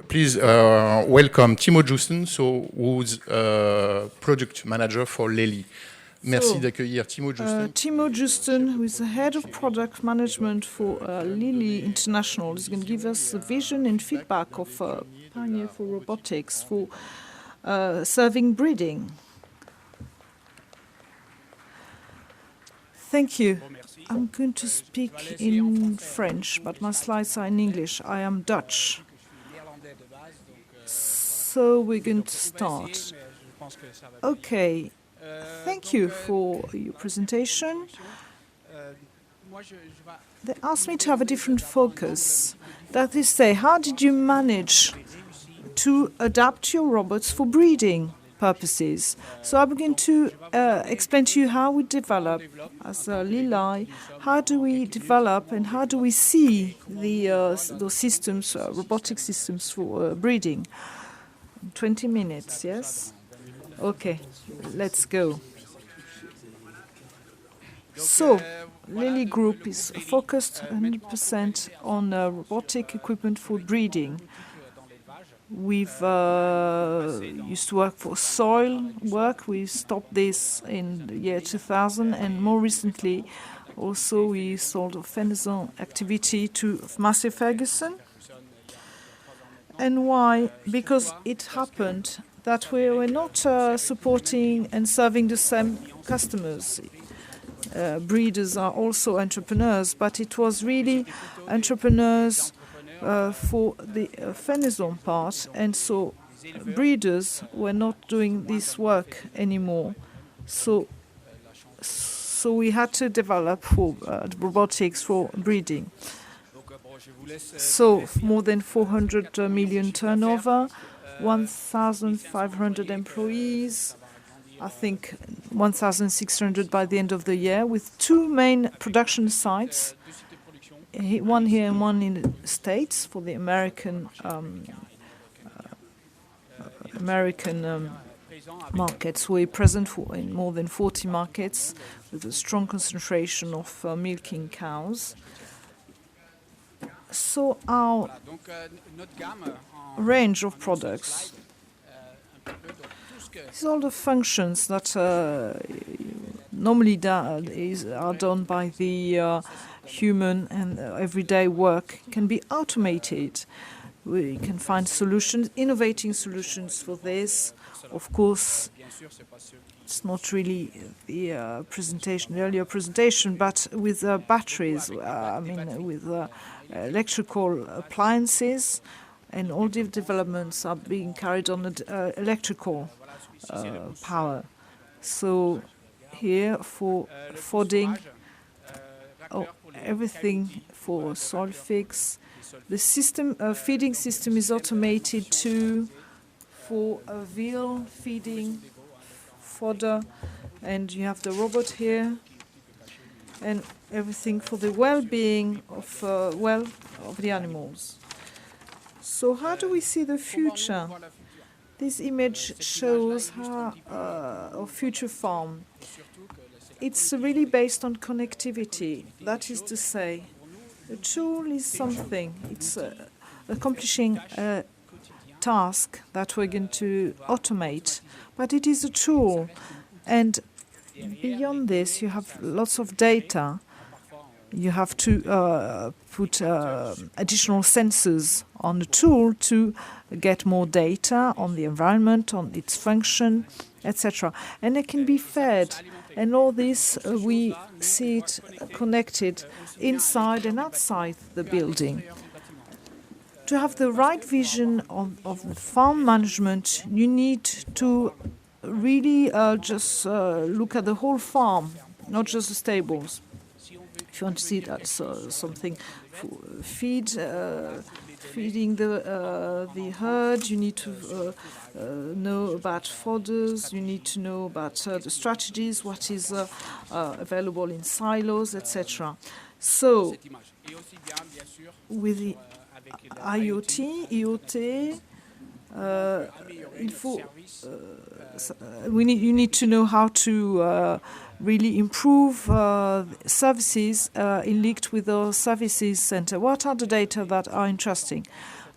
Please welcome Timo JOOSTEN, who's product manager for Lely. Merci d'accueillir Timo JOOSTEN. Timo JOOSTEN, who is the head of product management for Lely International, is going to give us the vision and feedback of Pioneer for Robotics for serving breeding. Thank you. I'm going to speak in French, but my slides are in English. I am Dutch. So we're going to start. Okay. Thank you for your presentation. They asked me to have a different focus. That is to say, how did you manage to adapt your robots for breeding purposes? So I'm going to explain to you how we develop as Lely. How do we develop and how do we see those systems, robotic systems for breeding? 20 minutes, yes? Okay, let's go. So, Lely Group is focused 100% on robotic equipment for breeding. We've used to work for soil work. We stopped this in the year 2000, and more recently, also we sold a Fenison activity to Massey Ferguson. And why? Because it happened that we were not supporting and serving the same customers. Breeders are also entrepreneurs, but it was really entrepreneurs for the Fenison part, and so breeders were not doing this work anymore. So we had to develop for robotics for breeding. So more than 400 million turnover, 1,500 employees, I think 1,600 by the end of the year, with two main production sites, one here and one in the States for the American markets. We're present in more than 40 markets with a strong concentration of milking cows. So our range of products is all the functions that normally are done by the human, and everyday work can be automated. We can find solutions, innovating solutions for this. Of course, it's not really the earlier presentation, but with batteries, with electrical appliances, and all the developments are being carried on electrical power. So here for fodding, everything for soil fix. The system, feeding system is automated too for veal feeding, fodder, and you have the robot here, and everything for the well-being of the animals. So how do we see the future? This image shows how a future farm. It's really based on connectivity. That is to say, a tool is something. It's accomplishing a task that we're going to automate, but it is a tool. And beyond this, you have lots of data. You have to put additional sensors on the tool to get more data on the environment, on its function, etc. And it can be fed. And all this, we see it connected inside and outside the building. To have the right vision of the farm management, you need to really just look at the whole farm, not just the stables. If you want to see that something for feeding the herd, you need to know about fodders, you need to know about the strategies, what is available in silos, etc. So, with the IoT, you need to know how to really improve services linked with our services center. What are the data that are interesting?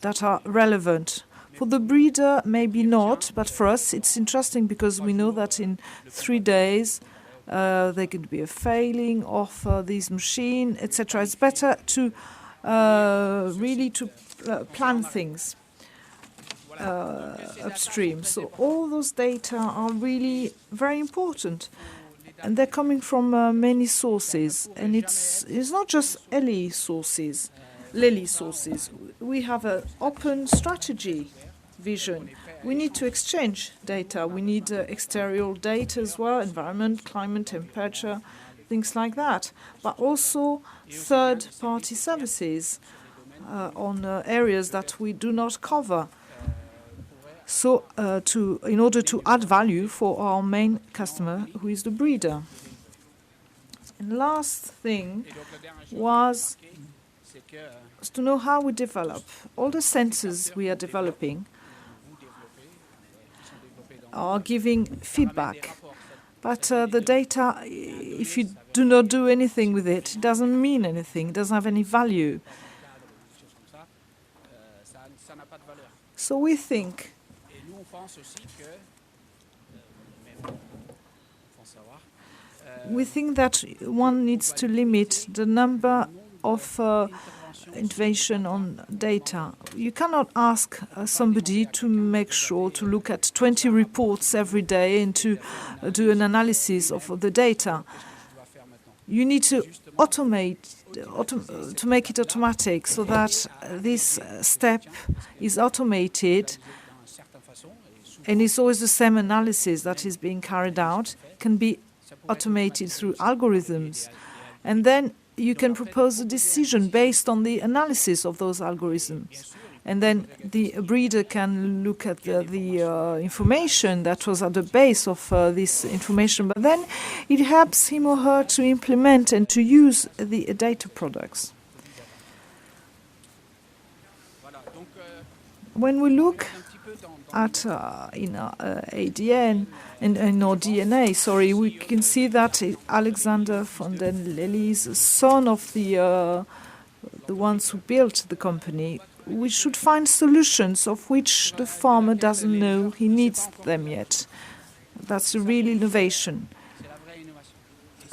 that are relevant. For the breeder, maybe not, but for us it's interesting because we know that in 3 days there could be a failing of this machine, etc. It's better to really to plan things upstream. So all those data are really very important, and they're coming from many sources. And it's not just Lely sources. We have an open strategy vision. We need to exchange data. We need exterior data as well, environment, climate, temperature, things like that. But also third-party services on areas that we do not cover. So in order to add value for our main customer, who is the breeder. And last thing was to know how we develop. All the sensors we are developing are giving feedback. But the data, if you do not do anything with it, it doesn't mean anything, it doesn't have any value. So we think that one needs to limit the number of innovation on data. You cannot ask somebody to make sure to look at 20 reports every day and to do an analysis of the data. You need to automate, to make it automatic so that this step is automated, and it's always the same analysis that is being carried out, can be automated through algorithms. And then you can propose a decision based on the analysis of those algorithms. And then the breeder can look at the information that was at the base of this information, but then it helps him or her to implement and to use the data products. When we look at in ADN and in our DNA, we can see that Alexander von den Lely is a son of the ones who built the company. We should find solutions of which the farmer doesn't know he needs them yet. That's a real innovation.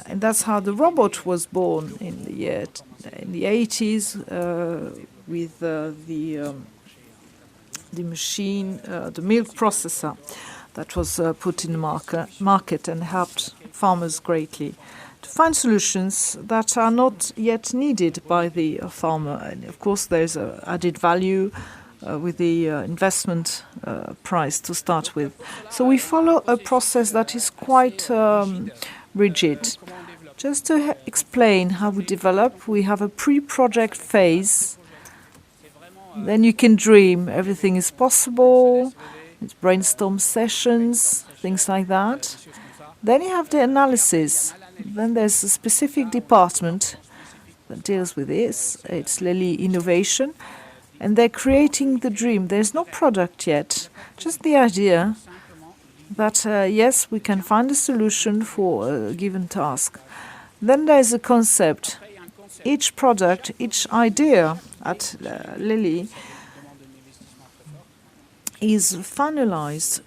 And that's how the robot was born in the 80s with the machine, the milk processor that was put in the market and helped farmers greatly to find solutions that are not yet needed by the farmer. And of course, there's added value with the investment price to start with. So we follow a process that is quite rigid. Just to explain how we develop, we have a pre-project phase. Then you can dream. Everything is possible. It's brainstorm sessions, things like that. Then you have the analysis. Then there's a specific department that deals with this. It's Lely Innovation. And they're creating the dream. There's no product yet, just the idea that, yes, we can find a solution for a given task. Then there's a concept. Each product, each idea at Lely is finalized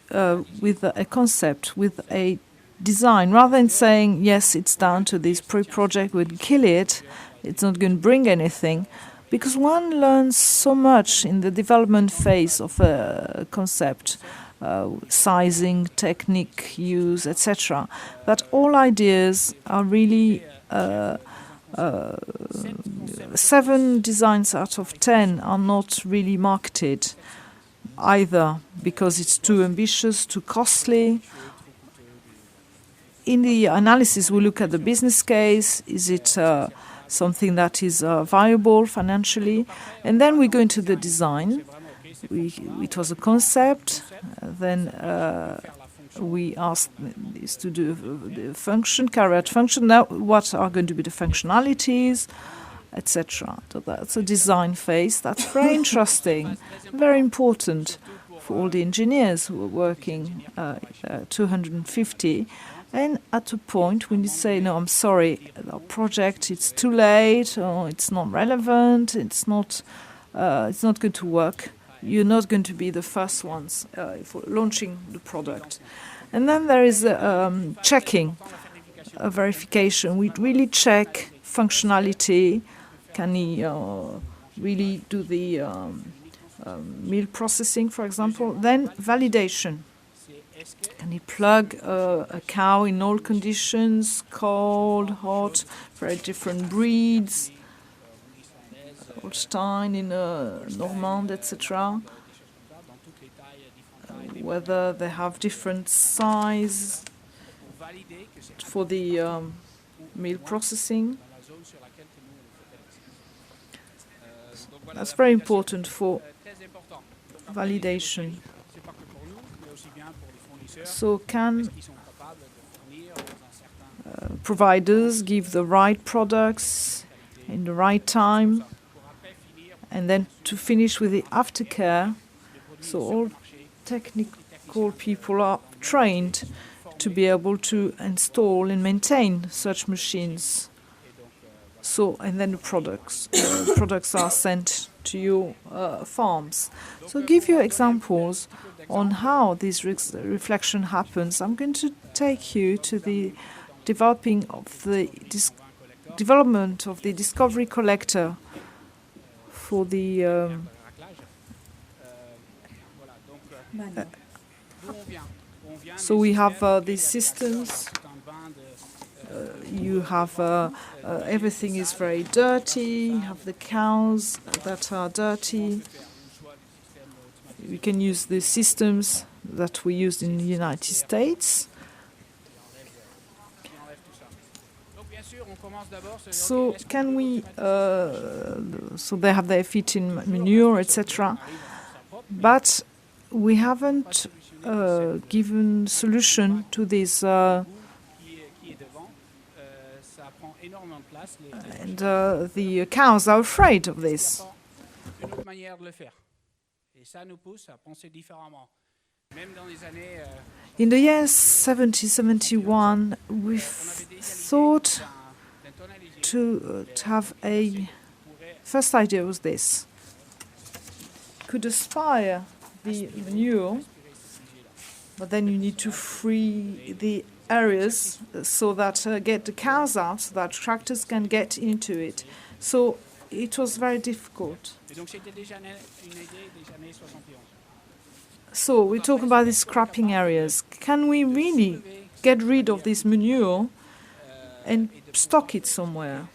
with a concept, with a design. Rather than saying, yes, it's down to this pre-project, we'll kill it, it's not going to bring anything. Because one learns so much in the development phase of a concept, sizing, technique, use, etc., that all ideas are really 7 designs out of 10 are not really marketed, either because it's too ambitious, too costly. In the analysis, we look at the business case. Is it something that is viable financially? And then we go into the design. It was a concept. Then we asked is to do the function, carry out function. Now, what are going to be the functionalities, etc. So that's a design phase. That's very interesting, very important for all the engineers who are working 250. And at a point when you say, no, I'm sorry, our project, it's too late, or it's not relevant, it's not it's not going to work. You're not going to be the first ones for launching the product. And then there is checking, verification. We really check functionality. Can he really do the meal processing, for example? Then validation. Can he plug a cow in all conditions, cold, hot, very different breeds, Holstein, in Normand, etc. Whether they have different size for the meal processing. That's very important for validation. So can providers give the right products in the right time? And then to finish with the aftercare, so all technical people are trained to be able to install and maintain such machines. So, and then the products are sent to your farms. So give you examples on how this reflection happens. I'm going to take you to the development of the discovery collector for the so we have these systems. You have everything is very dirty. You have the cows that are dirty. We can use the systems that we used in the United States. So can we? So they have their feet in manure, etc. But we haven't given solution to this. And the cows are afraid of this. In the year 70-71, we thought to have a first idea was this: could aspire the manure, but then you need to free the areas so that get the cows out, so that tractors can get into it. So it was very difficult. So we talk about these scrapping areas. Can we really get rid of this manure and stock it somewhere?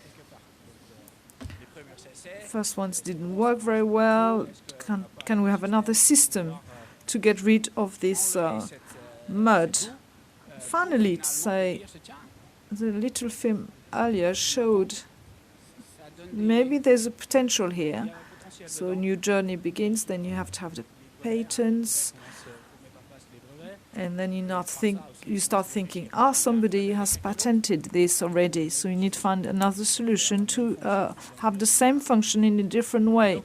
First ones didn't work very well. Can we have another system to get rid of this mud? Finally, to say, the little film earlier showed maybe there's a potential here. So a new journey begins, then you have to have the patents, and then you start thinking, somebody has patented this already, so you need to find another solution to have the same function in a different way.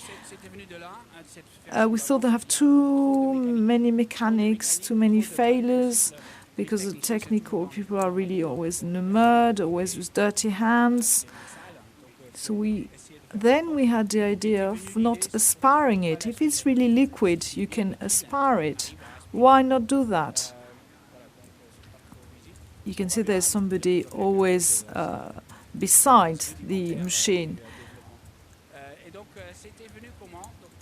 We thought they have too many mechanics, too many failures, because the technical people are really always in the mud, always with dirty hands. So then we had the idea of not aspiring it. If it's really liquid, you can aspire it. Why not do that? You can see there's somebody always beside the machine.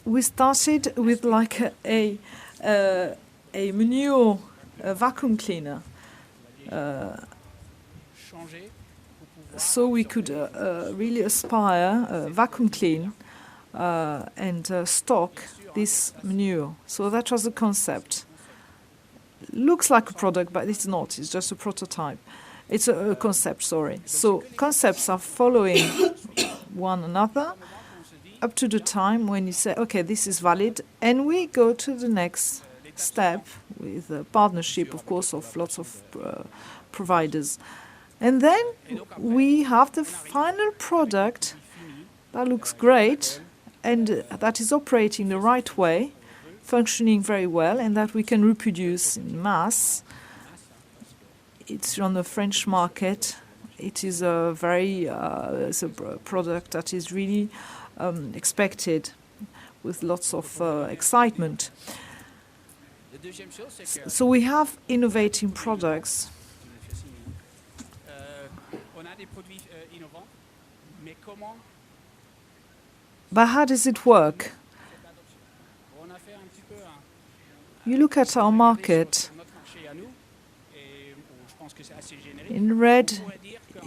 We started with like a manure vacuum cleaner. So we could really aspire, vacuum clean, and stock this manure. So that was the concept. Looks like a product, but it's not. It's just a prototype. It's a concept, sorry. So concepts are following one another up to the time when you say, okay, this is valid, and we go to the next step with a partnership, of course, of lots of providers. And then we have the final product that looks great and that is operating the right way, functioning very well, and that we can reproduce in mass. It's on the French market. It is a very it's a product that is really expected. with lots of excitement. So we have innovating products. But how does it work? You look at our market. In red,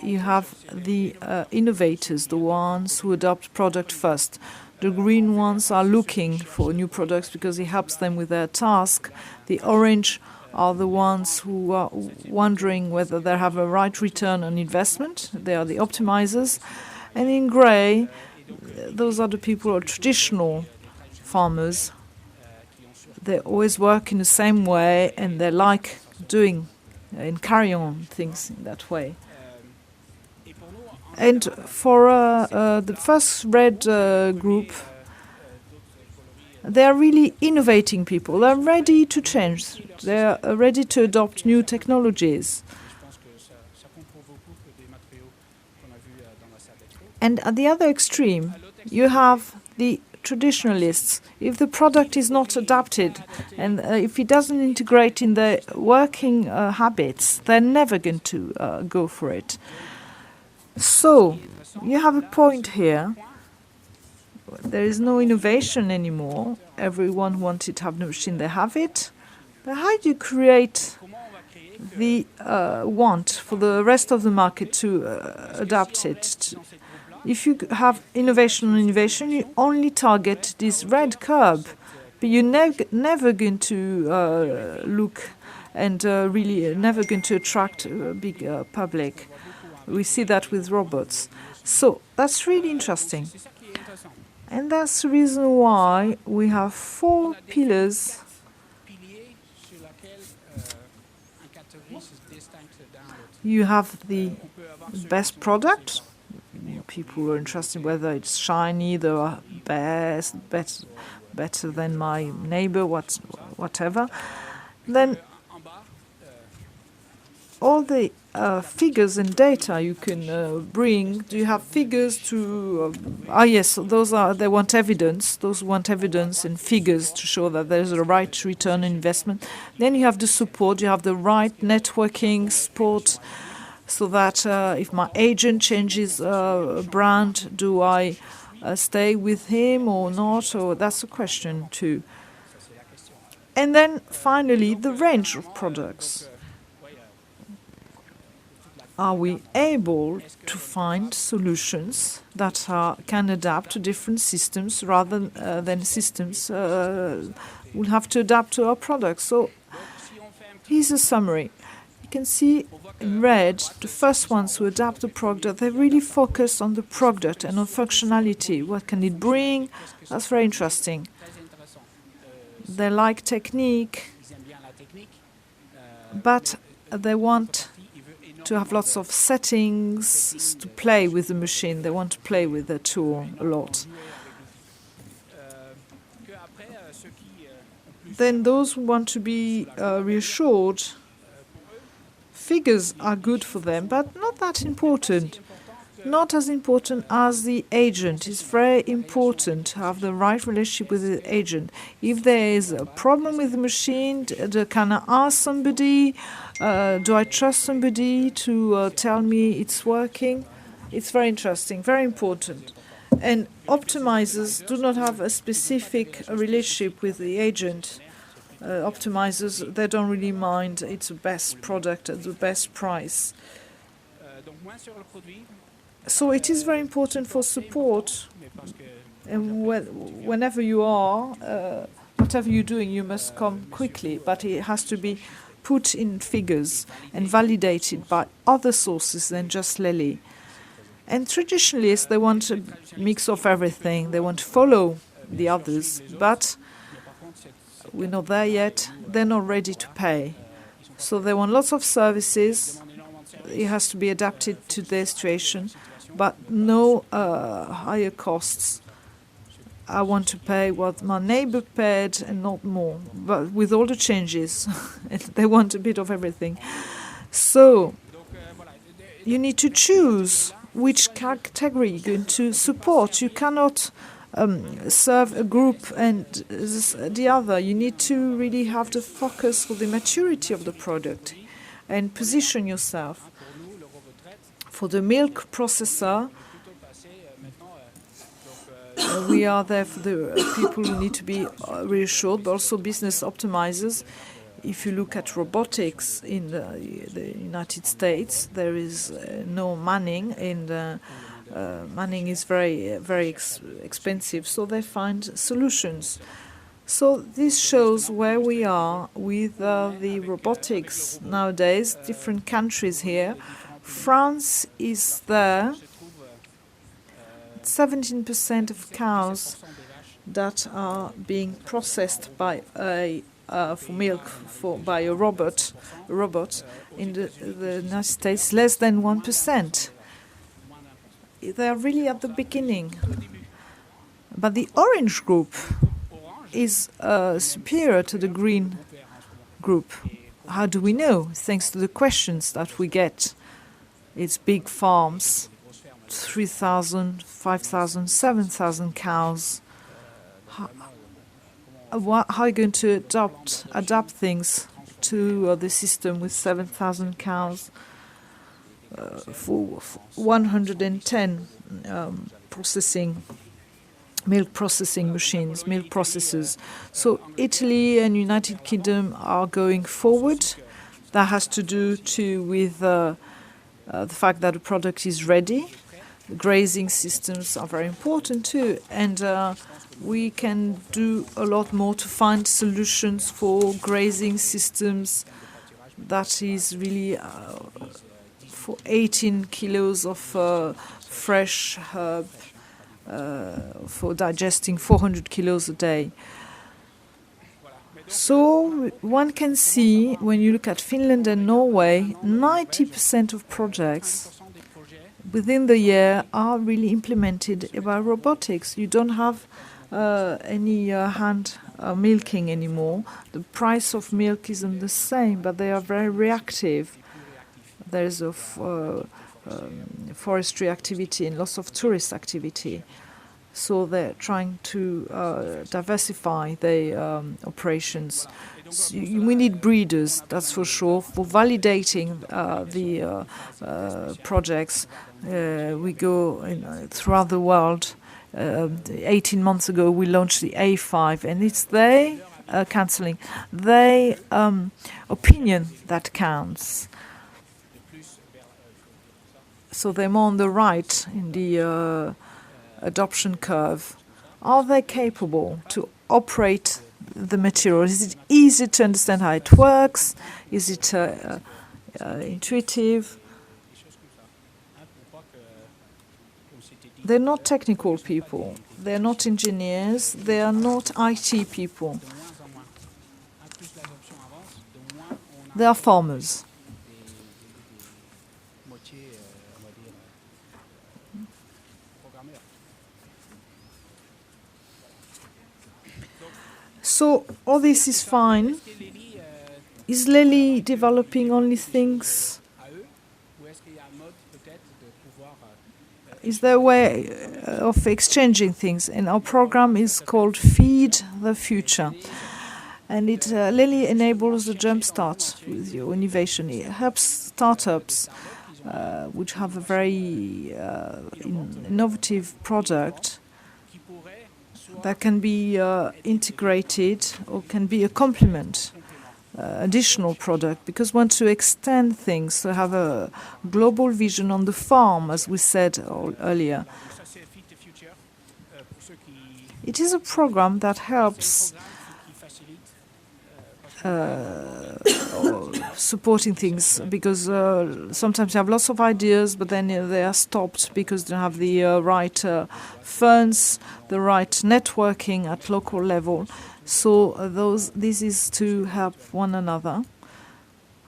you have the innovators, the ones who adopt product first. The green ones are looking for new products because it helps them with their task. The orange are the ones who are wondering whether they have a right return on investment. They are the optimizers. And in gray, those are the people who are traditional farmers. They always work in the same way and they like doing and carry on things in that way. And for the first red group, they are really innovating people. They're ready to change. They're ready to adopt new technologies. And at the other extreme, you have the traditionalists. If the product is not adapted and if it doesn't integrate in their working habits, they're never going to go for it. So, you have a point here. There is no innovation anymore. Everyone wanted to have the machine, they have it. But how do you create the want for the rest of the market to adapt it? If you have innovation on innovation, you only target this red curve. But you're never going to look and really never going to attract a big public. We see that with robots. So that's really interesting. And that's the reason why we have 4 pillars you have the best product. People are interested whether it's shiny, the best, better than my neighbor, whatever. Then all the figures and data you can bring. Do you have figures to? Yes, those are. They want evidence. Those want evidence and figures to show that there's a right return on investment. Then you have the support. You have the right networking support, so that if my agent changes brand, do I stay with him or not? Or that's a question too. And then finally, the range of products. Are we able to find solutions that can adapt to different systems rather than systems will have to adapt to our products? So here's a summary. You can see in red, the first ones who adapt the product, they really focus on the product and on functionality. What can it bring? That's very interesting. They like technique, but they want to have lots of settings to play with the machine. They want to play with the tool a lot. Then those who want to be reassured, figures are good for them, but not that important. Not as important as the agent. It's very important to have the right relationship with the agent. If there is a problem with the machine, can I ask somebody? Do I trust somebody to tell me it's working? It's very interesting, very important. And optimizers do not have a specific relationship with the agent. Optimizers, they don't really mind. It's the best product at the best price. So it is very important for support. And whenever you are, whatever you're doing, you must come quickly. But it has to be put in figures and validated by other sources than just Lely. And traditionalists, they want a mix of everything. They want to follow the others, but we're not there yet. They're not ready to pay. So they want lots of services. It has to be adapted to their situation, but no higher costs. I want to pay what my neighbor paid and not more, but with all the changes. They want a bit of everything. So you need to choose which category you're going to support. You cannot serve a group and the other. You need to really have the focus for the maturity of the product and position yourself. For the milk processor, we are there for the people who need to be reassured, but also business optimizers. If you look at robotics in the United States, there is no manning, and manning is very expensive, so they find solutions. So this shows where we are with the robotics nowadays, different countries here. France is there. 17% of cows that are being processed by for milk by a robot in the United States, less than 1%. They are really at the beginning. But the orange group is superior to the green group. How do we know? Thanks to the questions that we get. It's big farms. 3,000, 5,000, 7,000 cows. How are you going to adapt things to the system with 7,000 cows for 110 milk processing machines, milk processors? So Italy and United Kingdom are going forward. That has to do too with the fact that the product is ready. The grazing systems are very important too, and we can do a lot more to find solutions for grazing systems that is really for 18 kilos of fresh herb for digesting 400 kilos a day. So one can see, when you look at Finland and Norway, 90% of projects within the year are really implemented by robotics. You don't have any hand milking anymore. The price of milk isn't the same, but they are very reactive. There's a forestry activity and lots of tourist activity. So they're trying to diversify their operations. So we need breeders, that's for sure, for validating the projects. We go throughout the world. 18 months ago, we launched the A5, and it's their counseling, their opinion that counts. So they're more on the right in the adoption curve. Are they capable to operate the material? Is it easy to understand how it works? Is it intuitive? They're not technical people. They're not engineers. They are not IT people. They are farmers. So all this is fine. Is Lely developing only things? Is there a way of exchanging things? And our program is called Feed the Future. And it Lely enables a jumpstart with your innovation. It helps startups which have a very innovative product that can be integrated or can be a complement, additional product, because we want to extend things, to have a global vision on the farm, as we said earlier. It is a program that helps supporting things, because sometimes you have lots of ideas, but then they are stopped because they don't have the right funds, the right networking at local level. So this is to help one another.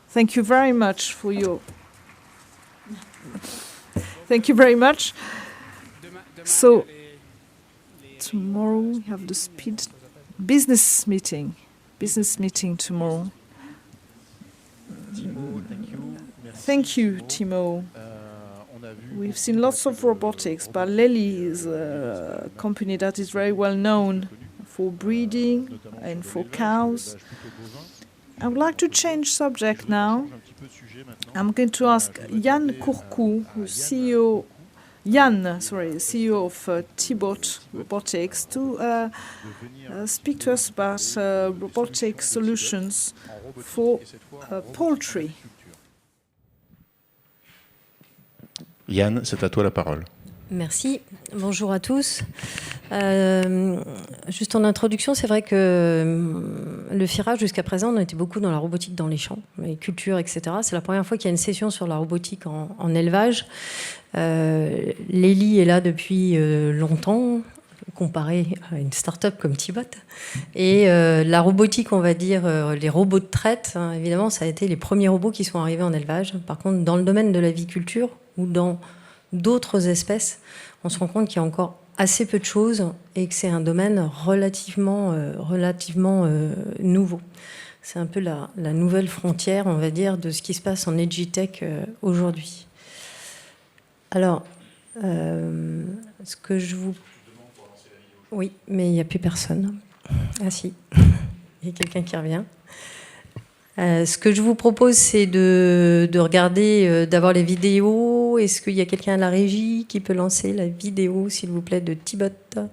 Thank you very much for your. Thank you very much. So tomorrow we have the business meeting. Business meeting tomorrow. Timo, thank you. Thank you, Timo. we've seen lots of robotics, but Lely is a company that is very well known for breeding and for cows. I would like to change subject now. I'm going to ask Yanne COURCOUX, who's CEO of TIBOT Robotics, to speak to us about robotic solutions for poultry. Yanne, c'est à toi la parole. Merci. Bonjour à tous. Juste en introduction, c'est vrai que le FIRA, jusqu'à présent, on était beaucoup dans la robotique dans les champs, les cultures, etc. C'est la première fois qu'il y a une session sur la robotique en élevage. Lely est là depuis longtemps, comparé à une start-up comme TIBOT. Et la robotique, on va dire, les robots de traite, hein, évidemment, ça a été les premiers robots qui sont arrivés en élevage. Par contre, dans le domaine de l'aviculture ou dans d'autres espèces, on se rend compte qu'il y a encore assez peu de choses et que c'est un domaine relativement nouveau. C'est un peu la nouvelle frontière, on va dire, de ce qui se passe en EdgeTech aujourd'hui. Alors, ce que je vous... Oui, mais il n'y a plus personne. Ah si, il y a quelqu'un qui revient. Ce que je vous propose, c'est de regarder d'abord les vidéos. Est-ce qu'il y a quelqu'un à la régie qui peut lancer la vidéo, s'il vous plaît, de TIBOT ?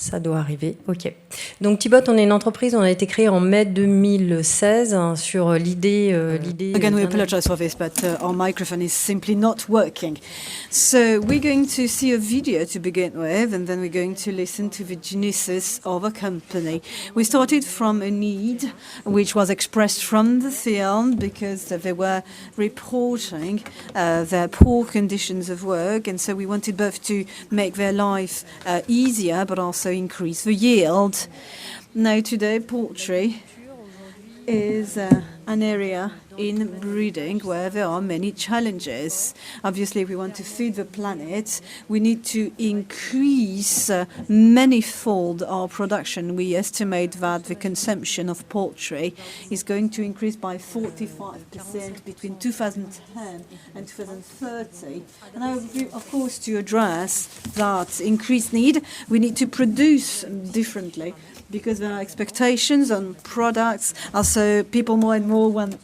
Ça doit arriver, ok. Donc TIBOT, on est une entreprise, on a été créé en mai 2016 hein, sur l'idée... Again, we apologize for this, but our microphone is simply not working. So we're going to see a video to begin with, and then we're going to listen to the genesis of a company. We started from a need which was expressed from the field because they were reporting their poor conditions of work, and so we wanted both to make their life easier, but also increase the yield. Now today poultry is an area in breeding where there are many challenges. Obviously, if we want to feed the planet, we need to increase manyfold our production. We estimate that the consumption of poultry is going to increase by 45% between 2010 and 2030. And of course, to address that increased need, we need to produce differently, because there are expectations on products. Also, people more and more want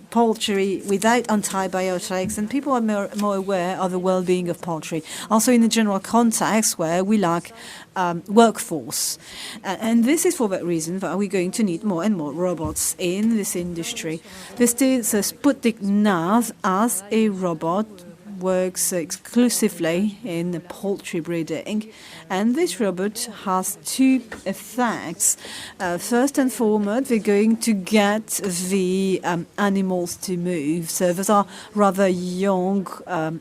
poultry without antibiotics, and people are more aware of the well-being of poultry. Also, in the general context where we lack workforce. And this is for that reason that we're going to need more and more robots in this industry. This is Sputnik NAV as a robot works exclusively in poultry breeding, and this robot has two effects. First and foremost, we're going to get the animals to move. So those are rather young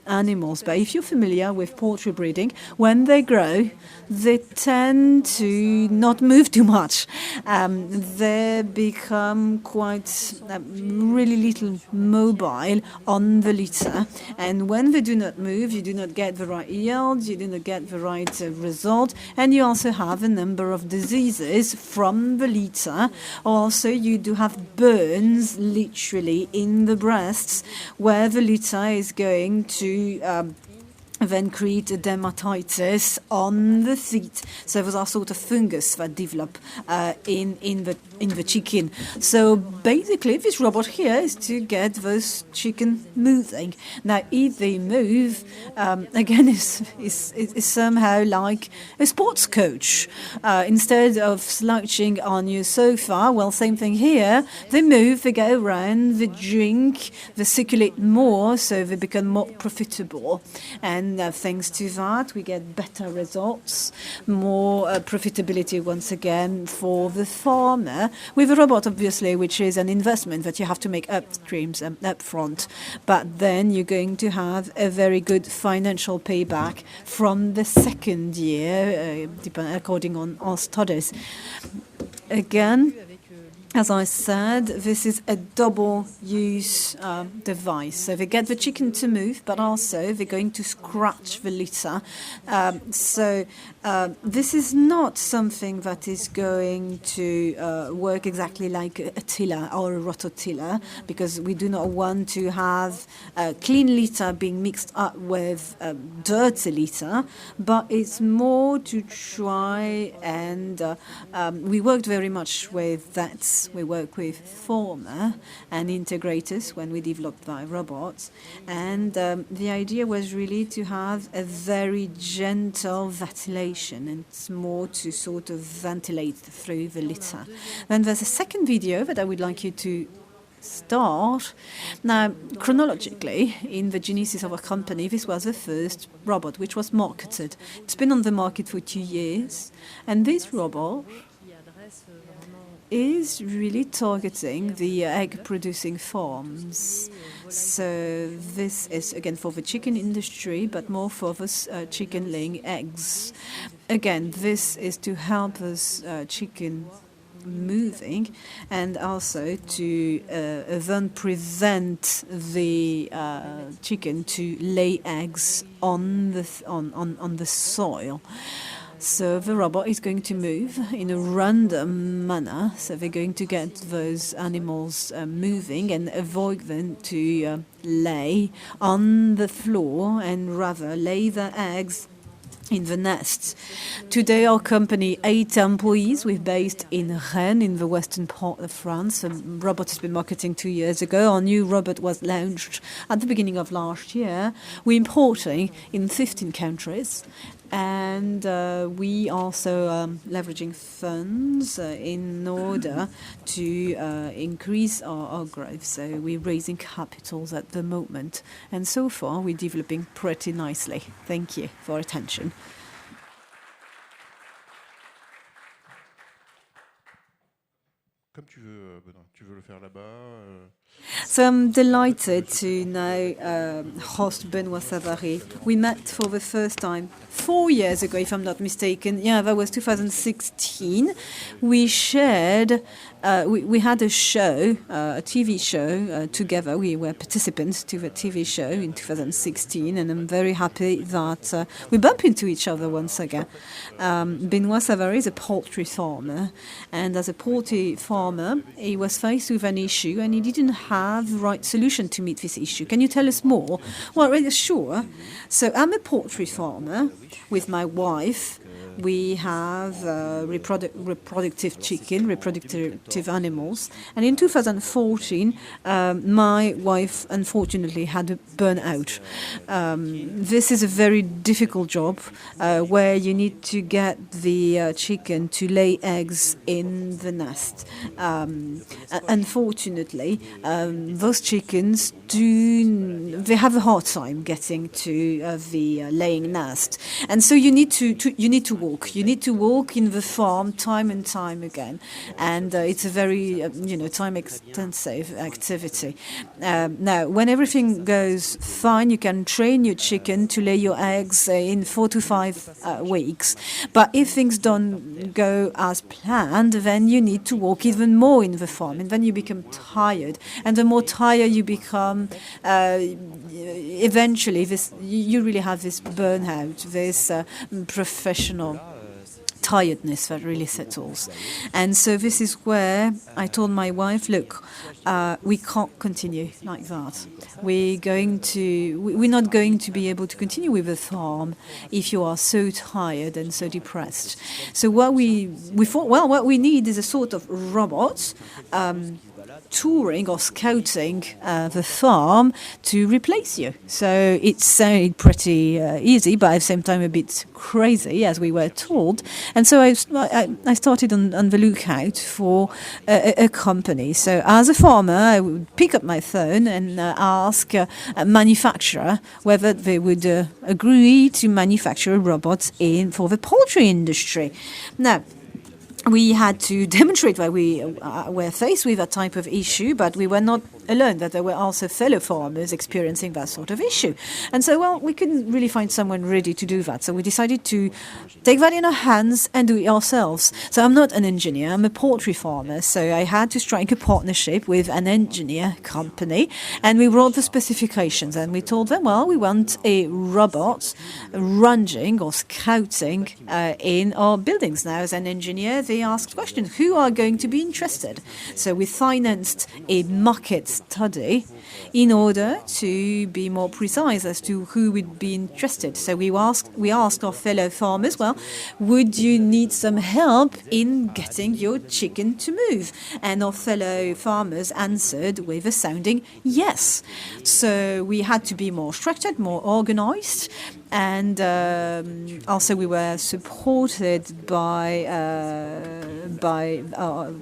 animals, but if you're familiar with poultry breeding, when they grow, they tend to not move too much. They become quite really little mobile on the litter, and when they do not move, you do not get the right yield, you do not get the right result, and you also have a number of diseases from the litter. Also, you do have burns literally in the breasts where the litter is going to then create a dermatitis on the feet. So those are sort of fungus that develop in the chicken. So basically, this robot here is to get those chicken moving. Now, if they move, again, is somehow like a sports coach. Instead of slouching on your sofa, well, same thing here. They move, they go around, they drink, they circulate more, so they become more profitable. And thanks to that, we get better results, more profitability once again for the farmer. With a robot, obviously, which is an investment that you have to make upstreams and upfront, but then you're going to have a very good financial payback from the second year, according on our studies. Again, as I said, this is a double-use device. So they get the chicken to move, but also they're going to scratch the litter. So This is not something that is going to work exactly like a tiller or a rototiller, because we do not want to have clean litter being mixed up with dirty litter, but it's more to try and we worked very much with vets, we work with farmer and integrators when we developed our robots, and the idea was really to have a very gentle ventilation, and it's more to sort of ventilate through the litter. Then there's a second video that I would like you to start. Now, chronologically, in the genesis of our company, this was the first robot which was marketed. It's been on the market for 2 years, and this robot is really targeting the egg-producing farms. So this is, again, for the chicken industry, but more for the chicken laying eggs. Again, this is to help us chicken moving, and also to then prevent the chicken to lay eggs on the soil. So the robot is going to move in a random manner. So they're going to get those animals moving and avoid them to lay on the floor, and rather lay their eggs in the nests. Today, our company, 8 employees. We're based in Rennes, in the western part of France. The robot has been marketing 2 years ago. Our new robot was launched at the beginning of last year. We're importing in 15 countries. And we also leveraging funds in order to increase our growth. So we're raising capitals at the moment. And so far, we're developing pretty nicely. Thank you for attention. Comme tu veux, Benoît. Tu veux le faire là-bas So I'm delighted to now host Benoit SAVARY. We met for the first time 4 years ago, if I'm not mistaken. Yeah, that was 2016. We shared, we had a show, a TV show together. We were participants to the TV show in 2016, and I'm very happy that we bump into each other once again. Benoit SAVARY is a poultry farmer, and as a poultry farmer, he was faced with an issue, and he didn't have the right solution to meet this issue. Can you tell us more? Well, really, sure. So I'm a poultry farmer with my wife. We have reproductive chicken, reproductive animals. And in 2014, my wife, unfortunately, had a burnout. This is a very difficult job where you need to get the chicken to lay eggs in the nest. Unfortunately, those chickens they have a hard time getting to the laying nest. And so you need to walk. You need to walk in the farm time and time again, and it's a very time-extensive activity. Now, when everything goes fine, you can train your chicken to lay your eggs in 4 to 5 weeks. But if things don't go as planned, then you need to walk even more in the farm, and then you become tired. And the more tired you become, eventually, you really have this burnout, this professional tiredness that really settles. And so this is where I told my wife, look, we can't continue like that. We're not going to be able to continue with the farm if you are so tired and so depressed. So what we thought, well, what we need is a sort of robot touring or scouting the farm to replace you. So it sounded pretty easy, but at the same time a bit crazy, as we were told. And so I started on the lookout for a company. So as a farmer, I would pick up my phone and ask a manufacturer whether they would agree to manufacture robots for the poultry industry. Now, we had to demonstrate that we were faced with a type of issue, but we were not alone, that there were also fellow farmers experiencing that sort of issue. And so, well, we couldn't really find someone ready to do that. So we decided to take that in our hands and do it ourselves. So I'm not an engineer, I'm a poultry farmer. So I had to strike a partnership with an engineer company, and we wrote the specifications and we told them, well, we want a robot ranging or scouting in our buildings. Now, as an engineer, they asked questions. Who are going to be interested? So we financed a market study in order to be more precise as to who would be interested. So we asked our fellow farmers, well, would you need some help in getting your chicken to move? And our fellow farmers answered with a sounding yes. So we had to be more structured, more organized, and also we were supported by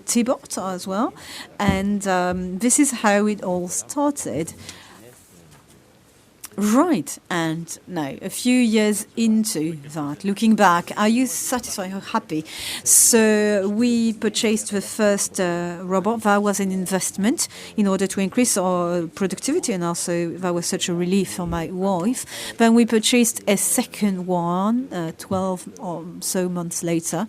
TIBOT as well. And this is how it all started. Right, and now, a few years into that, looking back, are you satisfied or happy? So we purchased the first robot. That was an investment in order to increase our productivity, and also that was such a relief for my wife. Then we purchased a second one 12 or so months later.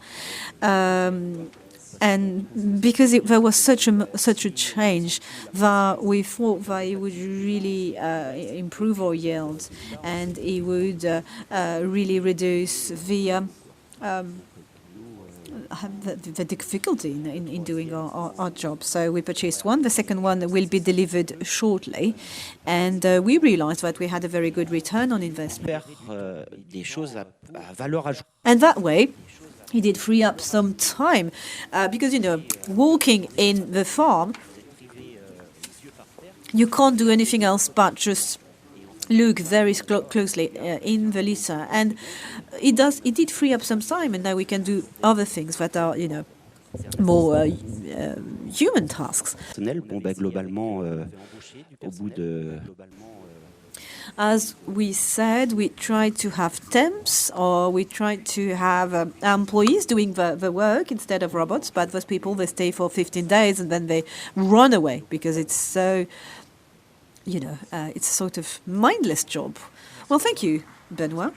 And because there was such a change, that we thought that it would really improve our yield, and it would really reduce the difficulty in doing our job. So we purchased one. The second one will be delivered shortly, and we realized that we had a very good return on investment. And that way, he did free up some time because, you know, walking in the farm, you can't do anything else but just look very closely in the litter. And it did free up some time, and now we can do other things that are, you know, more human tasks. As we said, we tried to have temps, or we tried to have employees doing the work instead of robots, but those people, they stay for 15 days and then they run away because it's so, you know, it's a sort of mindless job. Well, thank you, Benoit.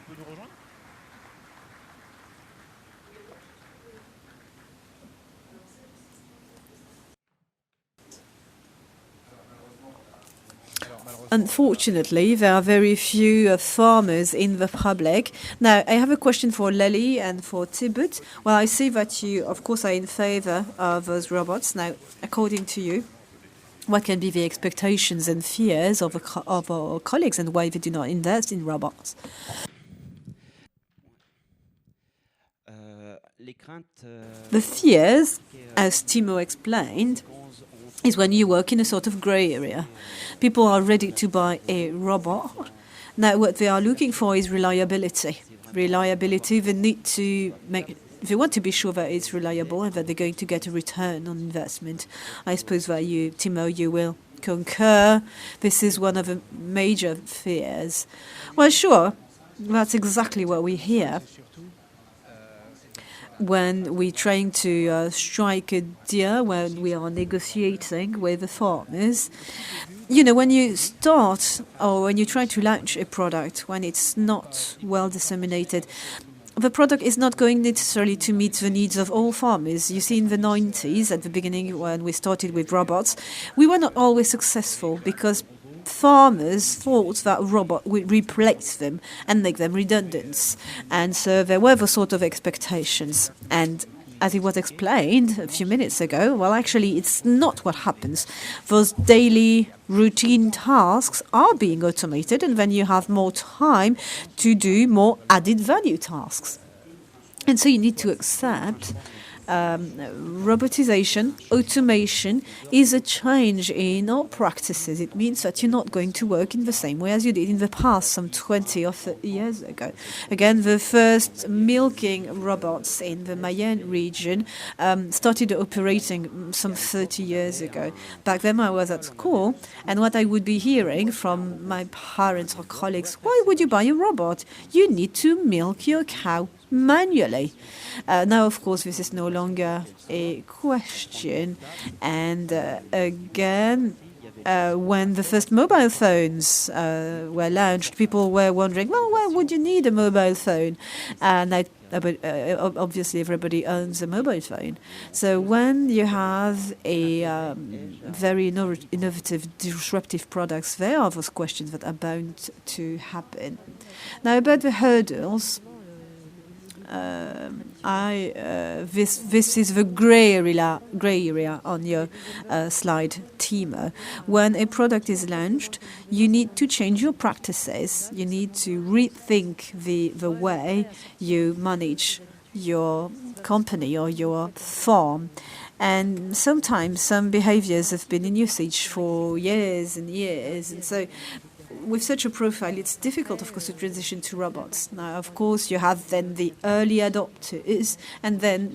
Unfortunately, there are very few farmers in the public. Now, I have a question for Lely and for TIBOT. Well, I see that you, of course, are in favor of those robots. Now, according to you, what can be the expectations and fears of our colleagues, and why they do not invest in robots? The fears, as Timo explained, is when you work in a sort of grey area. People are ready to buy a robot. Now, what they are looking for is reliability. Reliability, they need to make, they want to be sure that it's reliable and that they're going to get a return on investment. I suppose that you, Timo, you will concur. This is one of the major fears. Well, sure, that's exactly what we hear when we're trying to strike a deal, when we are negotiating with the farmers. You know, when you start or when you try to launch a product, when it's not well disseminated, the product is not going necessarily to meet the needs of all farmers. You see, in the 90s, at the beginning, when we started with robots, we were not always successful because farmers thought that robot would replace them and make them redundant. And so there were the sort of expectations. And as it was explained a few minutes ago, well, actually, it's not what happens. Those daily routine tasks are being automated, and then you have more time to do more added value tasks. And so you need to accept robotization, automation is a change in our practices. It means that you're not going to work in the same way as you did in the past, some 20 or 30 years ago. Again, the first milking robots in the Mayenne region started operating some 30 years ago. Back then I was at school, and what I would be hearing from my parents or colleagues, why would you buy a robot? You need to milk your cow manually. Now, of course, this is no longer a question. And again, when the first mobile phones were launched, people were wondering, well, why would you need a mobile phone? And obviously everybody owns a mobile phone. So when you have a very innovative, disruptive products, there are those questions that are bound to happen. Now about the hurdles, this is the gray area on your slide, Timo. When a product is launched, you need to change your practices. You need to rethink the way you manage your company or your farm. And sometimes some behaviors have been in usage for years and years. And so with such a profile, it's difficult, of course, to transition to robots. Now, of course, you have then the early adopters, and then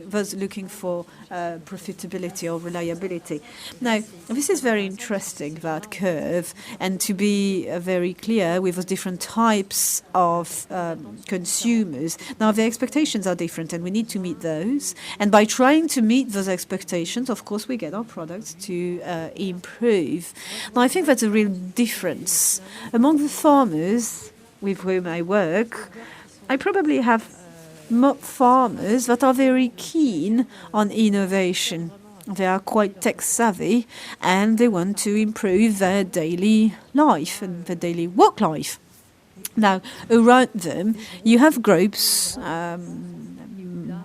those looking for profitability or reliability. Now, this is very interesting, that curve, and to be very clear with the different types of consumers. Now, their expectations are different, and we need to meet those. And by trying to meet those expectations, of course, we get our products to improve. Now, I think that's a real difference. Among the farmers with whom I work, I probably have farmers that are very keen on innovation. They are quite tech savvy and they want to improve their daily life and their daily work life. Now, around them, you have groups,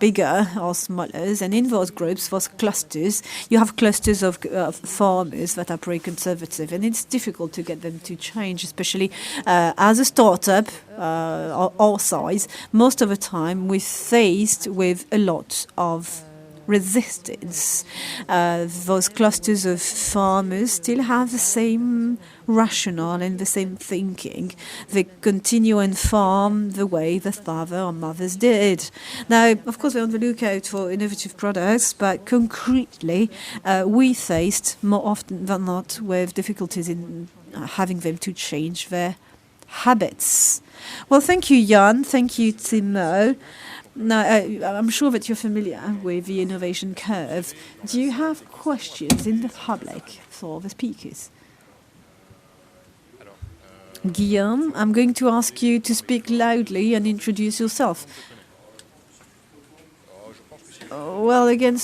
bigger or smaller, and in those groups, those clusters, you have clusters of farmers that are pretty conservative, and it's difficult to get them to change, especially as a startup our size. Most of the time, we're faced with a lot of resistance. Those clusters of farmers still have the same rationale and the same thinking. They continue and farm the way the father or mothers did. Now, of course, we're on the lookout for innovative products, but concretely, we faced more often than not with difficulties in having them to change their habits. Well, thank you, Yanne. Thank you, Timo. Now, I'm sure that you're familiar with the innovation curve. Do you have questions in the public for the speakers? Guillaume, I'm going to ask you to speak loudly and introduce yourself. Well, again,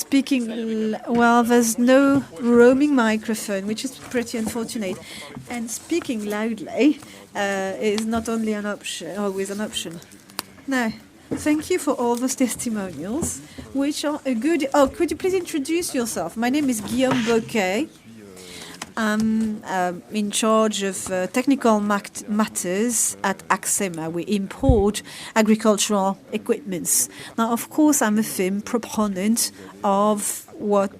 there's no roaming microphone, which is pretty unfortunate. And speaking loudly is not only always an option. Now, thank you for all those testimonials, which are a good... Oh, could you please introduce yourself? My name is Guillaume Bocquet. I'm in charge of technical matters at AXEMA. We import agricultural equipments. Now, of course, I'm a firm proponent of what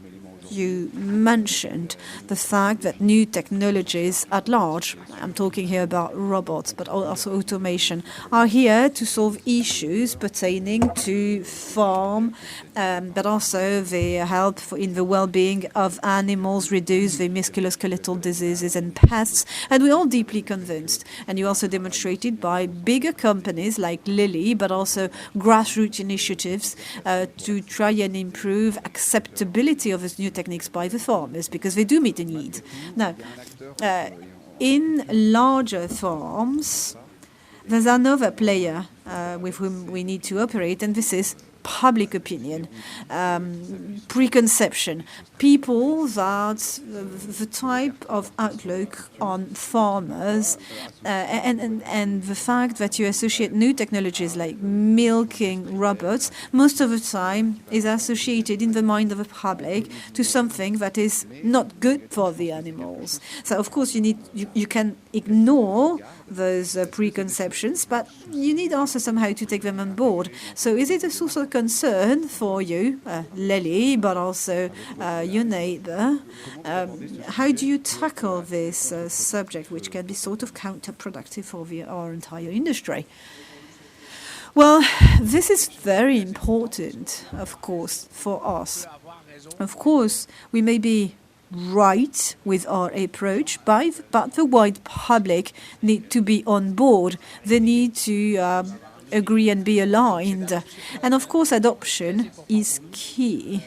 you mentioned, the fact that new technologies at large, I'm talking here about robots, but also automation, are here to solve issues pertaining to farm, but also they help in the well-being of animals, reduce the musculoskeletal diseases and pests, and we're all deeply convinced. And you also demonstrated by bigger companies like Lely, but also grassroots initiatives to try and improve acceptability of this new techniques by the farmers, because they do meet a need. Now, in larger farms, there's another player with whom we need to operate, and this is public opinion, preconception, people that the type of outlook on farmers and the fact that you associate new technologies like milking robots most of the time is associated in the mind of the public to something that is not good for the animals. So of course you can ignore those preconceptions, but you need also somehow to take them on board. So is it a source of concern for you, Lely, but also your neighbour? How do you tackle this subject, which can be sort of counterproductive for our entire industry? Well, this is very important, of course, for us. Of course, we may be right with our approach, but the wide public need to be on board. They need to agree and be aligned. And of course, adoption is key.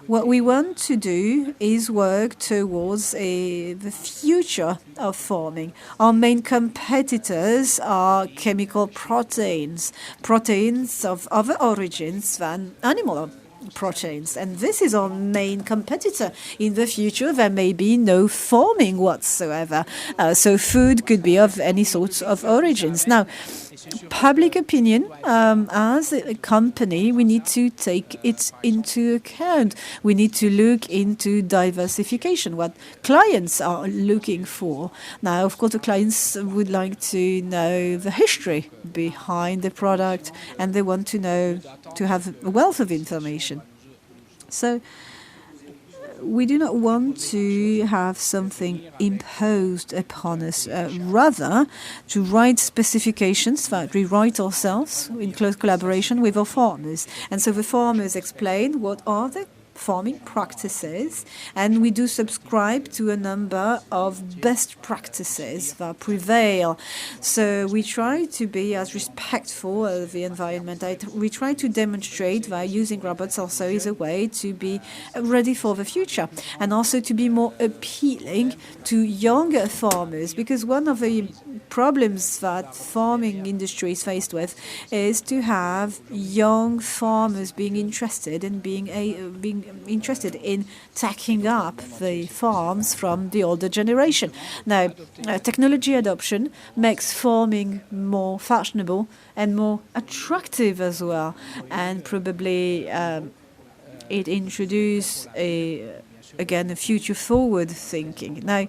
What we want to do is work towards the future of farming. Our main competitors are chemical proteins, proteins of other origins than animal proteins. And this is our main competitor. In the future, there may be no farming whatsoever. So food could be of any sorts of origins. Now, public opinion, as a company, we need to take it into account. We need to look into diversification, what clients are looking for. Now, of course, the clients would like to know the history behind the product, and they want to know, to have a wealth of information. So we do not want to have something imposed upon us, rather to write specifications that we write ourselves in close collaboration with our farmers. And so the farmers explain what are the farming practices, and we do subscribe to a number of best practices that prevail. So we try to be as respectful of the environment. We try to demonstrate that using robots also is a way to be ready for the future, and also to be more appealing to younger farmers, because one of the problems that farming industry is faced with is to have young farmers being interested in being interested in taking up the farms from the older generation. Now, technology adoption makes farming more fashionable and more attractive as well, and probably it introduces again a future forward thinking. Now,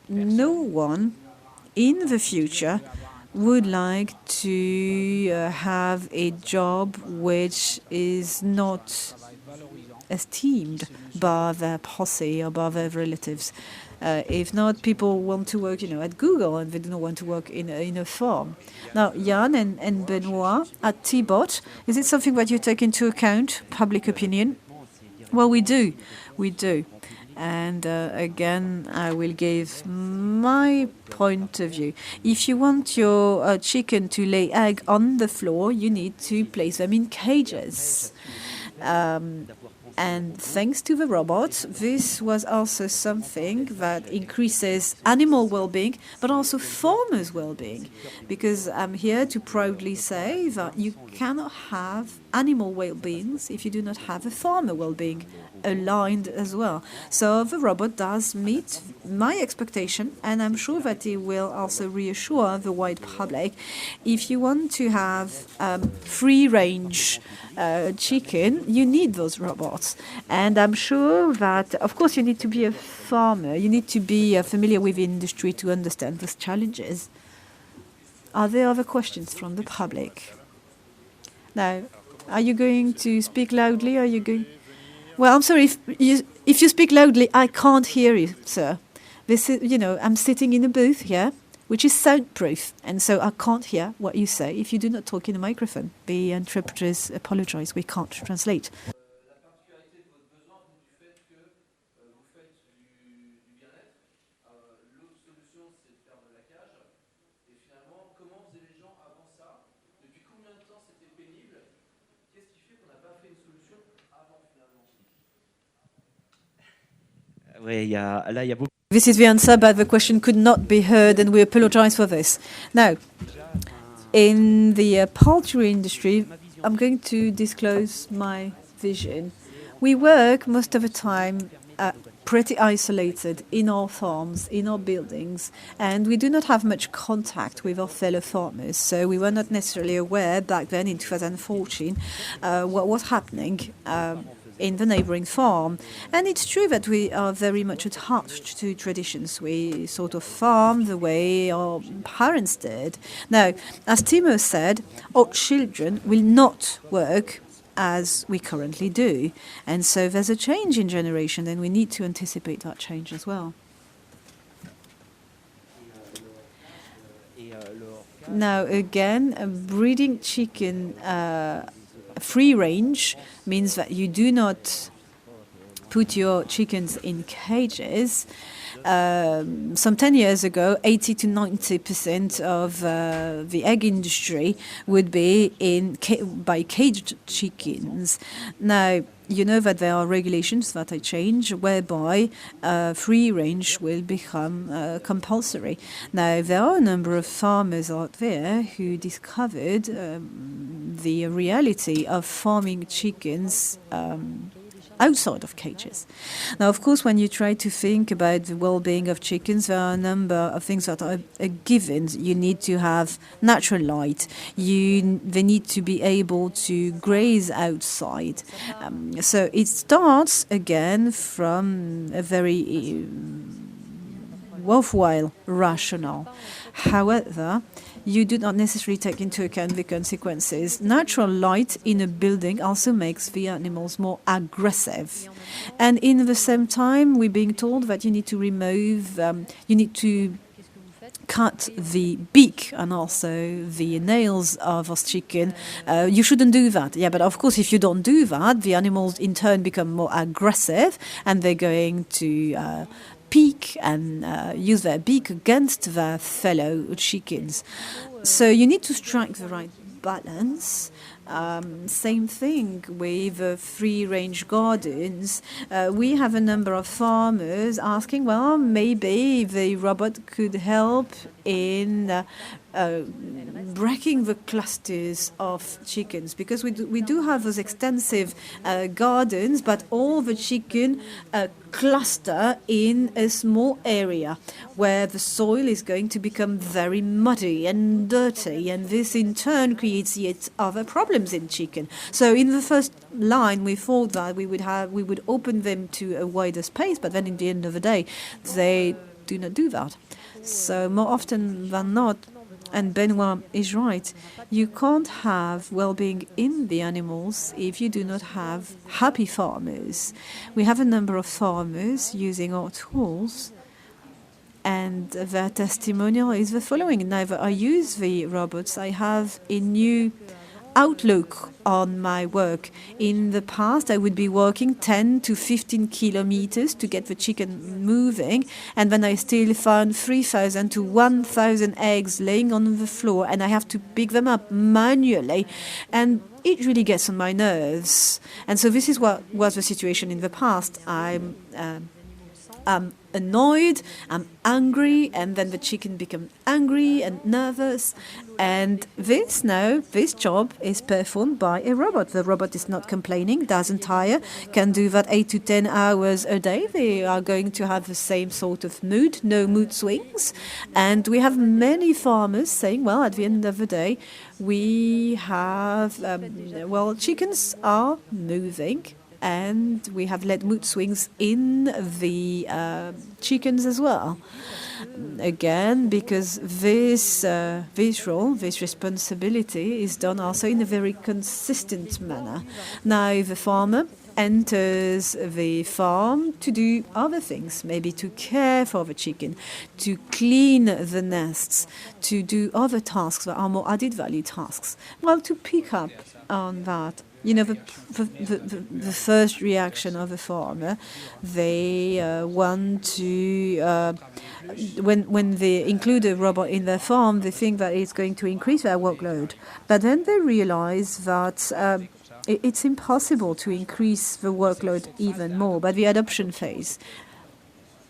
no one in the future would like to have a job which is not esteemed by their posse or by their relatives. If not, people want to work, at Google, and they do not want to work in a farm. Now, Yanne and Benoit, at TIBOT, is it something that you take into account, public opinion? Well, we do. And again, I will give my point of view. If you want your chicken to lay egg on the floor, you need to place them in cages. And thanks to the robots, this was also something that increases animal well-being, but also farmers' well-being. Because I'm here to proudly say that you cannot have animal well-being if you do not have a farmer well-being aligned as well. So the robot does meet my expectation, and I'm sure that it will also reassure the wide public. If you want to have free-range chicken, you need those robots. And I'm sure that, of course, you need to be a farmer. You need to be familiar with the industry to understand those challenges. Are there other questions from the public? Now, are you going to speak loudly? Are you going? Well, I'm sorry, if you speak loudly, I can't hear you, sir. This is, I'm sitting in a booth here, which is soundproof, and so I can't hear what you say if you do not talk in a microphone. The interpreters apologize, we can't translate. This is the answer, but the question could not be heard, and we apologize for this. Now, in the poultry industry, I'm going to disclose my vision. We work most of the time pretty isolated in our farms, in our buildings, and we do not have much contact with our fellow farmers. So we were not necessarily aware back then in 2014 what was happening in the neighboring farm. And it's true that we are very much attached to traditions. We sort of farm the way our parents did. Now, as Timo said, our children will not work as we currently do. And so there's a change in generation, and we need to anticipate that change as well. Now, again, breeding chicken free range means that you do not put your chickens in cages, some 10 years ago, 80 to 90% of the egg industry would be by caged chickens. Now, you know that there are regulations that I change whereby free range will become compulsory. Now, there are a number of farmers out there who discovered the reality of farming chickens outside of cages. Now, of course, when you try to think about the well-being of chickens, there are a number of things that are given. You need to have natural light. They need to be able to graze outside. So it starts again from a very worthwhile rationale. However, you do not necessarily take into account the consequences. Natural light in a building also makes the animals more aggressive. And in the same time, we're being told that you need to remove, you need to cut the beak and also the nails of a chicken. You shouldn't do that. Yeah, but of course, if you don't do that, the animals in turn become more aggressive and they're going to peak and use their beak against their fellow chickens. So you need to strike the right balance. Same thing with free-range gardens. We have a number of farmers asking, well, maybe the robot could help in breaking the clusters of chickens, because we do have those extensive gardens, but all the chicken cluster in a small area where the soil is going to become very muddy and dirty, and this in turn creates yet other problems in chicken. So in the first line, we thought that we would open them to a wider space, but then in the end of the day, they do not do that. So more often than not, and Benoit is right, you can't have well-being in the animals if you do not have happy farmers. We have a number of farmers using our tools, and their testimonial is the following. Now that I use the robots, I have a new outlook on my work. In the past, I would be working 10 to 15 kilometers to get the chicken moving, and then I still found 3,000 to 1,000 eggs laying on the floor, and I have to pick them up manually, and it really gets on my nerves. And so this is what was the situation in the past. I'm annoyed, I'm angry, and then the chicken becomes angry and nervous. And this job is performed by a robot. The robot is not complaining, doesn't tire, can do that 8 to 10 hours a day. They are going to have the same sort of mood, no mood swings. And we have many farmers saying, well, at the end of the day, we have, chickens are moving, and we have let mood swings in the chickens as well. Again, because this role, this responsibility is done also in a very consistent manner. Now the farmer enters the farm to do other things, maybe to care for the chicken, to clean the nests, to do other tasks that are more added value tasks. Well, to pick up on that, you know, the first reaction of a farmer, they want to, when they include a robot in their farm, they think that it's going to increase their workload. But then they realize that it's impossible to increase the workload even more. But the adoption phase,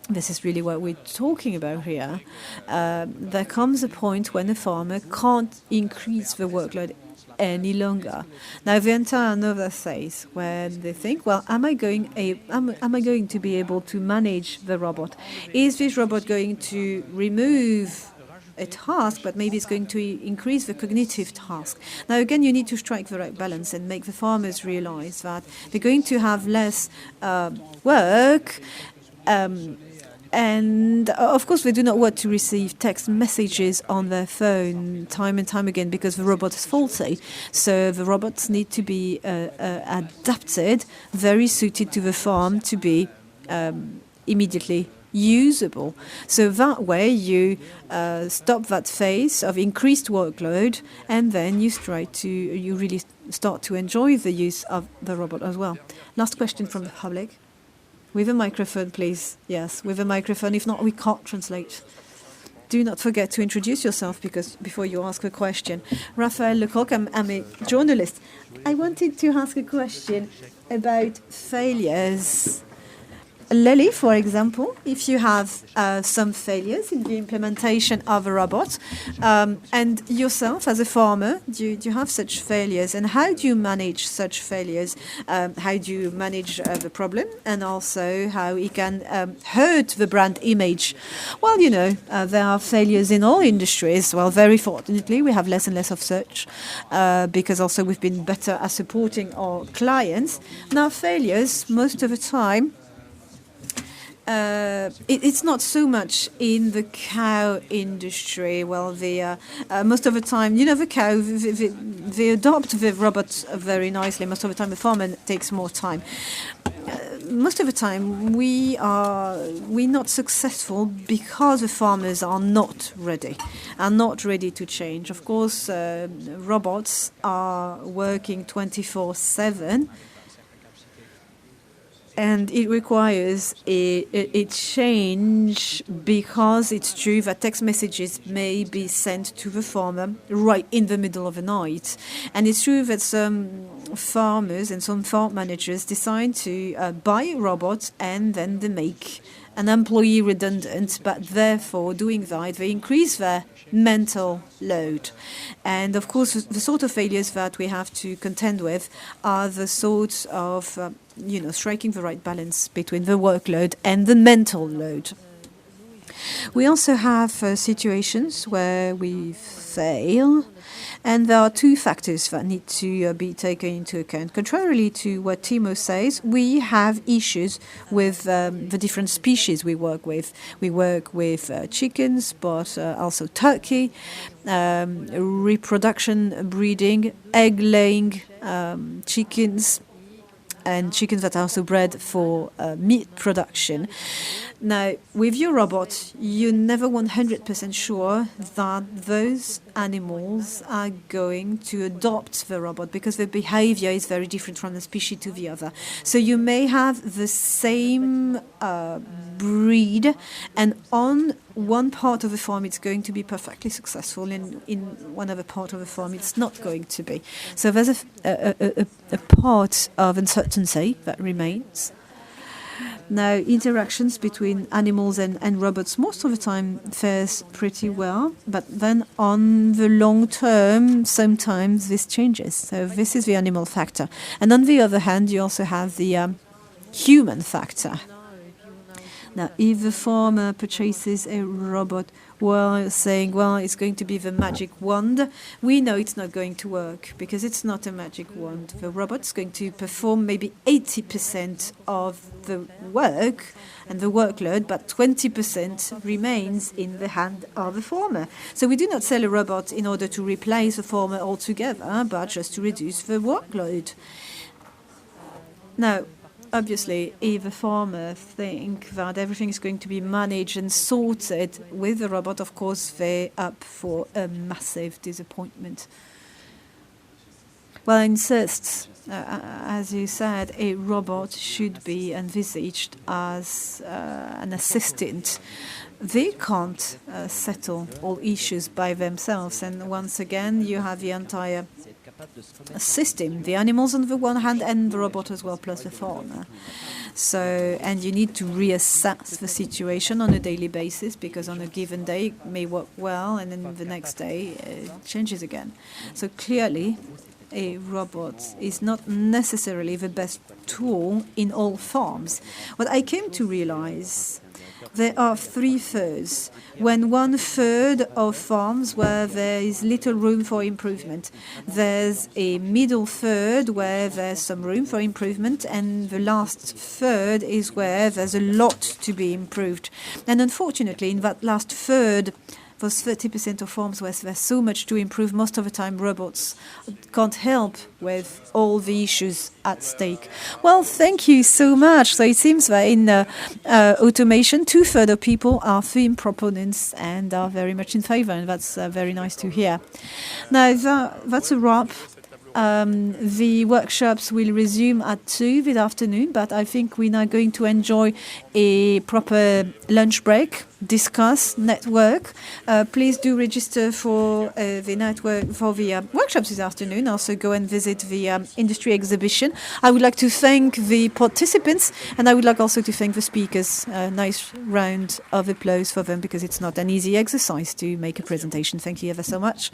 this is really what we're talking about here, there comes a point when a farmer can't increase the workload any longer. Now they enter another phase when they think, well, am I going to be able to manage the robot? Is this robot going to remove a task, but maybe it's going to increase the cognitive task? Now again, you need to strike the right balance and make the farmers realize that they're going to have less work, and of course, they do not want to receive text messages on their phone time and time again because the robot is faulty. So the robots need to be adapted, very suited to the farm to be immediately usable. So that way you stop that phase of increased workload, and then you really start to enjoy the use of the robot as well. Last question from the public. With a microphone, please. Yes, with a microphone. If not, we can't translate. Do not forget to introduce yourself before you ask a question. Raphaël Lecoq, I'm a journalist. I wanted to ask a question about failures. Lely, for example, if you have some failures in the implementation of a robot, and yourself as a farmer, do you have such failures, and how do you manage such failures? How do you manage the problem, and also how it can hurt the brand image? Well, you know, there are failures in all industries. Well, very fortunately, we have less and less of such, because also we've been better at supporting our clients. Now, failures, most of the time, it's not so much in the cow industry. Well, most of the time, you know, the cow, they adopt the robots very nicely. Most of the time, the farmer takes more time. Most of the time, we're not successful because the farmers are not ready to change. Of course, robots are working 24/7. And it requires a change, because it's true that text messages may be sent to the farmer right in the middle of the night. And it's true that some farmers and some farm managers decide to buy robots, and then they make an employee redundant, but therefore doing that, they increase their mental load. And of course, the sort of failures that we have to contend with are the sorts of striking the right balance between the workload and the mental load. We also have situations where we fail, and there are two factors that need to be taken into account. Contrarily to what Timo says, we have issues with the different species we work with. We work with chickens, but also turkey, reproduction, breeding, egg-laying chickens, and chickens that are also bred for meat production. Now, with your robot, you're never 100% sure that those animals are going to adopt the robot, because the behavior is very different from the species to the other. So you may have the same breed, and on one part of the farm it's going to be perfectly successful, and in one other part of the farm it's not going to be. So there's a part of uncertainty that remains. Now, interactions between animals and robots most of the time fares pretty well, but then on the long term, sometimes this changes. So this is the animal factor. And on the other hand, you also have the human factor. Now, if the farmer purchases a robot saying, well, it's going to be the magic wand, we know it's not going to work, because it's not a magic wand. The robot's going to perform maybe 80% of the work and the workload, but 20% remains in the hand of the farmer. So we do not sell a robot in order to replace the farmer altogether, but just to reduce the workload. Now, obviously, if a farmer thinks that everything is going to be managed and sorted with the robot, of course, they're up for a massive disappointment. Well, I insist, as you said, a robot should be envisaged as an assistant. They can't settle all issues by themselves. And once again, you have the entire system, the animals on the one hand and the robot as well, plus the farmer. So, and you need to reassess the situation on a daily basis, because on a given day it may work well, and then the next day it changes again. So clearly, a robot is not necessarily the best tool in all farms. What I came to realize, there are 3/3. When 1/3 of farms where there is little room for improvement, there's a middle third where there's some room for improvement, and the last third is where there's a lot to be improved. And unfortunately, in that last third, those 30% of farms where there's so much to improve, most of the time robots can't help with all the issues at stake. Well, thank you so much. So it seems that in automation, 2/3 of people are theme proponents and are very much in favor, and that's very nice to hear. Now, that's a wrap. The workshops will resume at 2 this afternoon, but I think we're now going to enjoy a proper lunch break, discuss, network. Please do register for the network for the workshops this afternoon. Also go and visit the industry exhibition. I would like to thank the participants, and I would like also to thank the speakers. A nice round of applause for them, because it's not an easy exercise to make a presentation. Thank you ever so much.